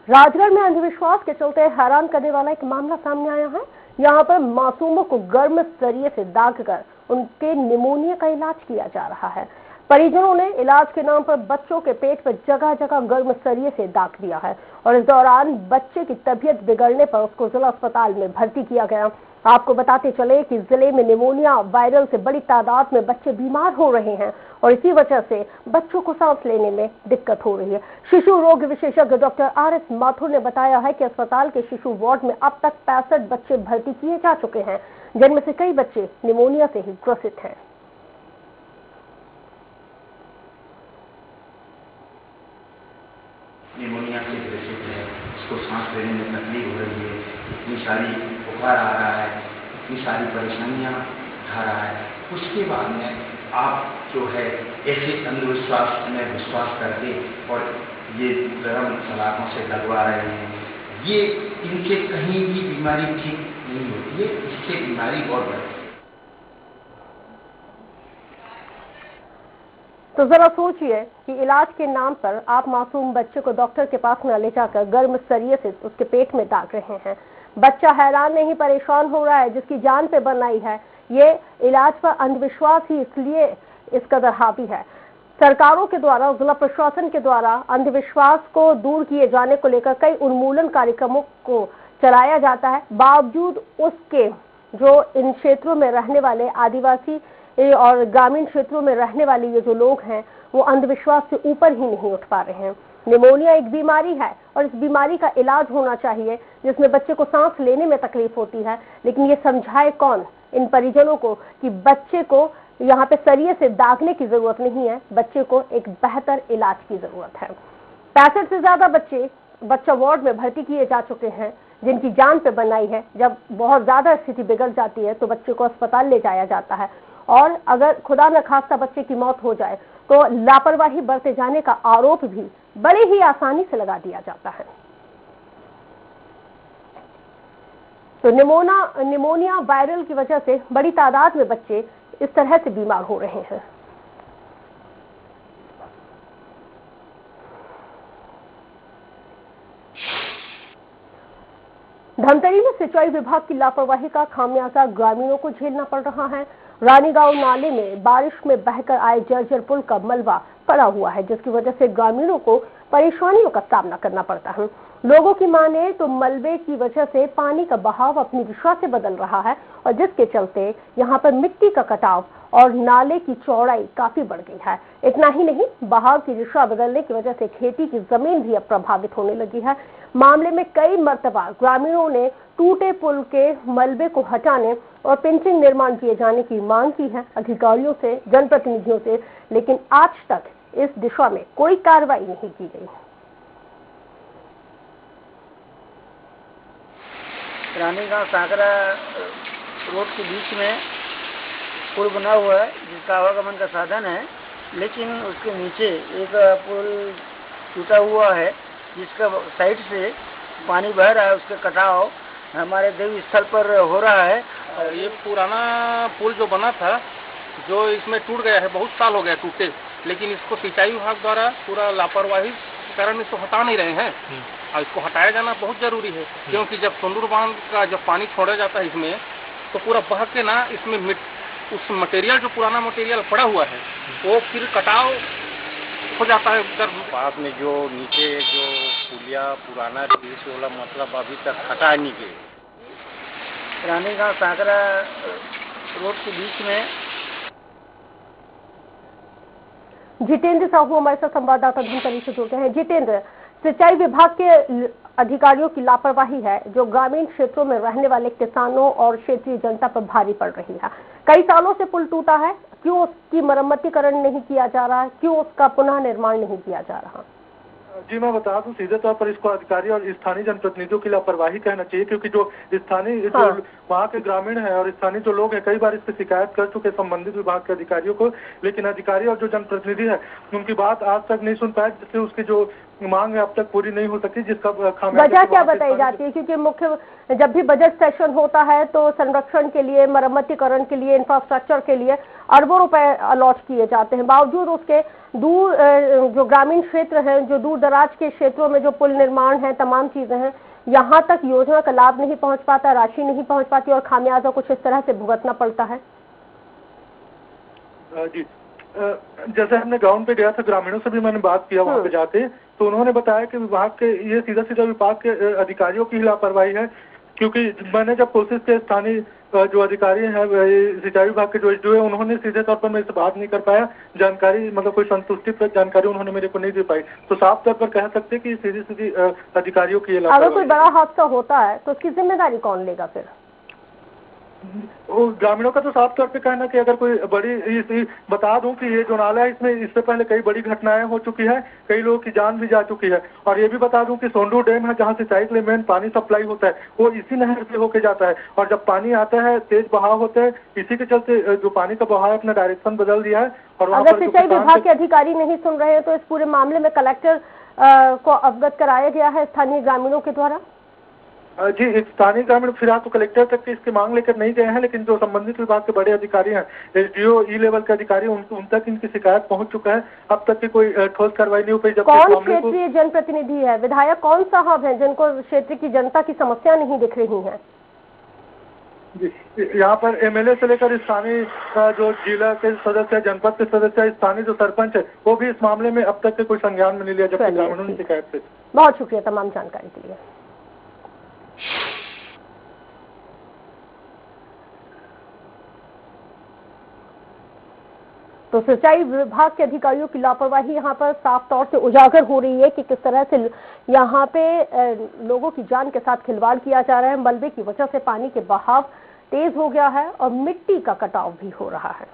राजगढ़ में अंधविश्वास के चलते हैरान करने वाला एक मामला सामने आया है। यहाँ पर मासूमों को गर्म सरिये से दागकर उनके निमोनिया का इलाज किया जा रहा है। परिजनों ने इलाज के नाम पर बच्चों के पेट पर जगह जगह गर्म सरिये से दाग दिया है और इस दौरान बच्चे की तबीयत बिगड़ने पर उसको जिला अस्पताल में भर्ती किया गया। आपको बताते चले कि जिले में निमोनिया वायरल से बड़ी तादाद में बच्चे बीमार हो रहे हैं और इसी वजह से बच्चों को सांस लेने में दिक्कत हो रही है। शिशु रोग विशेषज्ञ डॉक्टर RS माथुर ने बताया है कि अस्पताल के शिशु वार्ड में अब तक 65 बच्चे भर्ती किए जा चुके हैं, जिनमें से कई बच्चे निमोनिया से ही ग्रसित हैं। निमोनिया से ग्रसित है, इसको सांस लेने में तकलीफ हो रही है, इतनी सारी बुखार आ रहा है, इतनी सारी परेशानियां उठा रहा है। उसके बाद में आप जो है ऐसे अंधविश्वास में विश्वास करके और ये गर्म सलाखों से लगवा रहे हैं, ये इनसे कहीं भी बीमारी ठीक नहीं होती है, इससे बीमारी और बढ़ती है। तो जरा सोचिए कि इलाज के नाम पर आप मासूम बच्चे को डॉक्टर के पास न ले जाकर गर्म सरिये से उसके पेट में दाग रहे हैं। बच्चा हैरान नहीं परेशान हो रहा है, जिसकी जान पे बनाई है। ये इलाज पर अंधविश्वास ही इसलिए इस कदर हावी है। सरकारों के द्वारा, जिला प्रशासन के द्वारा अंधविश्वास को दूर किए जाने को लेकर कई उन्मूलन कार्यक्रमों को चलाया जाता है, बावजूद उसके जो इन क्षेत्रों में रहने वाले आदिवासी और ग्रामीण क्षेत्रों में रहने वाले ये जो लोग हैं वो अंधविश्वास से ऊपर ही नहीं उठ पा रहे हैं। निमोनिया एक बीमारी है और इस बीमारी का इलाज होना चाहिए, जिसमें बच्चे को सांस लेने में तकलीफ होती है, लेकिन ये समझाए कौन इन परिजनों को कि बच्चे को यहाँ पे सरिये से दागने की जरूरत नहीं है, बच्चे को एक बेहतर इलाज की जरूरत है। 65 से ज्यादा बच्चा वार्ड में भर्ती किए जा चुके हैं, जिनकी जान पे बनाई है। जब बहुत ज्यादा स्थिति बिगड़ जाती है तो बच्चे को अस्पताल ले जाया जाता है और अगर खुदा न खास्ता बच्चे की मौत हो जाए तो लापरवाही बरते जाने का आरोप भी बड़ी ही आसानी से लगा दिया जाता है। तो निमोनिया वायरल की वजह से बड़ी तादाद में बच्चे इस तरह से बीमार हो रहे हैं। धमतरी में सिंचाई विभाग की लापरवाही का खामियाजा ग्रामीणों को झेलना पड़ रहा है। रानीगांव नाले में बारिश में बहकर आए जर्जर पुल का मलबा पड़ा हुआ है, जिसकी वजह से ग्रामीणों को परेशानियों का सामना करना पड़ता है। लोगों की माने तो मलबे की वजह से पानी का बहाव अपनी दिशा से बदल रहा है और जिसके चलते यहाँ पर मिट्टी का कटाव और नाले की चौड़ाई काफी बढ़ गई है। इतना ही नहीं, बहाव की दिशा बदलने की वजह से खेती की जमीन भी अब प्रभावित होने लगी है। मामले में कई मर्तबा ग्रामीणों ने टूटे पुल के मलबे को हटाने और पिंचिंग निर्माण किए जाने की मांग की है अधिकारियों से, जनप्रतिनिधियों से, लेकिन आज तक इस दिशा में कोई कार्रवाई नहीं की गई। रानीगांव सागरा रोड के बीच में पुल बना हुआ है जिसका आवागमन का साधन है, लेकिन उसके नीचे एक पुल टूटा हुआ है जिसका साइड से पानी बह रहा है। उसका कटाव हमारे देवी स्थल पर हो रहा है। ये पुराना पुल जो बना था, जो इसमें टूट गया है, बहुत साल हो गया टूटे, लेकिन इसको सिंचाई विभाग द्वारा पूरा लापरवाही के कारण इसको हटा नहीं रहे हैं और इसको हटाया जाना बहुत जरूरी है, क्योंकि जब सोंदूर बांध का जब पानी छोड़ा जाता है इसमें तो पूरा बह के ना इसमें उस मटेरियल जो पुराना मटेरियल पड़ा हुआ है वो फिर कटाव हो जाता है। उधर पास में जो नीचे जो पुलिया पुराना ब्रिज वाला मतलब अभी तक हटा नहीं गए। रानीगांव सागरा रोड के बीच में जितेंद्र साहू हमारे साथ संवाददाता धमतरी से जुड़ गए हैं। जितेंद्र, सिंचाई विभाग के अधिकारियों की लापरवाही है जो ग्रामीण क्षेत्रों में रहने वाले किसानों और क्षेत्रीय जनता पर भारी पड़ रही है। कई सालों से पुल टूटा है, क्यों उसकी मरम्मतीकरण नहीं किया जा रहा है, क्यों उसका पुनः निर्माण नहीं किया जा रहा? जी मैं बता दूं, सीधे तौर पर इसको अधिकारी और स्थानीय जनप्रतिनिधियों की लापरवाही कहना चाहिए, क्योंकि जो स्थानीय जो वहाँ के ग्रामीण हैं और स्थानीय जो लोग हैं कई बार इस पर शिकायत कर चुके संबंधित विभाग के अधिकारियों को, लेकिन अधिकारी और जो जनप्रतिनिधि है उनकी बात आज तक नहीं सुन पाए, जिससे उसकी जो मांग है अब तक पूरी नहीं हो सकी, जिसका वजह क्या बताई जाती है? क्योंकि मुख्य जब भी बजट सेशन होता है तो संरक्षण के लिए, मरम्मतीकरण के लिए, इंफ्रास्ट्रक्चर के लिए अरबों रुपए अलॉट किए जाते हैं, बावजूद उसके दूर जो ग्रामीण क्षेत्र है, जो दूर दराज के क्षेत्रों में जो पुल निर्माण है, तमाम चीजें हैं, यहाँ तक योजना का लाभ नहीं पहुंच पाता, राशि नहीं पहुंच पाती और खामियाजा कुछ इस तरह से भुगतना पड़ता है। जी, जैसे हमने ग्राउंड पे गया था, ग्रामीणों से भी मैंने बात किया वहाँ पे जाके, तो उन्होंने बताया कि विभाग के ये सीधा विभाग के अधिकारियों की लापरवाही है, क्योंकि मैंने जब कोशिश की, स्थानीय जो अधिकारी हैं सिंचाई विभाग के जो एसडीओ है, उन्होंने सीधे तौर पर मेरे से बात नहीं कर पाया, जानकारी मतलब कोई संतुष्टिप्रद जानकारी उन्होंने मेरे को नहीं दे पाई। तो साफ तौर पर कह सकते कि सीधी अधिकारियों की अगर कोई बड़ा हादसा होता है तो उसकी जिम्मेदारी कौन लेगा फिर? ग्रामीणों का तो साफ तौर पे कहना कि अगर कोई बड़ी बता दूं कि ये जो नाला है इसमें इससे पहले कई बड़ी घटनाएं हो चुकी है, कई लोगों की जान भी जा चुकी है, और ये भी बता दूं कि सोंडू डैम है जहां सिंचाई के लिए मेन पानी सप्लाई होता है वो इसी नहर से होके जाता है, और जब पानी आता है तेज बहाव होते हैं, इसी के चलते जो पानी का बहाव अपना डायरेक्शन बदल दिया है। और अगर सिंचाई विभाग के अधिकारी नहीं सुन रहे हैं तो इस पूरे मामले में कलेक्टर को अवगत कराया गया है स्थानीय ग्रामीणों के द्वारा? जी, स्थानीय ग्रामीण फिलहाल तो कलेक्टर तक इसकी मांग लेकर नहीं गए हैं, लेकिन जो संबंधित विभाग के बड़े अधिकारी हैं, एसडीओ ई लेवल के अधिकारी, उन तक इनकी शिकायत पहुंच चुका है। अब तक की कोई ठोस कार्रवाई नहीं हो पाई। कौन क्षेत्रीय जनप्रतिनिधि है, विधायक कौन साहब हैं जिनको क्षेत्र की जनता की समस्या नहीं दिख रही है? यहाँ पर एमएलए से लेकर स्थानीय जो जिला के सदस्य, जनपद के सदस्य, स्थानीय जो सरपंच है, वो भी इस मामले में अब तक के कोई संज्ञान में नहीं लिया जबकि ग्रामीणों ने शिकायत की। बहुत शुक्रिया तमाम जानकारी के लिए। तो सिंचाई विभाग के अधिकारियों की लापरवाही यहाँ पर साफ तौर से उजागर हो रही है कि किस तरह से यहाँ पे लोगों की जान के साथ खिलवाड़ किया जा रहा है। मलबे की वजह से पानी के बहाव तेज हो गया है और मिट्टी का कटाव भी हो रहा है।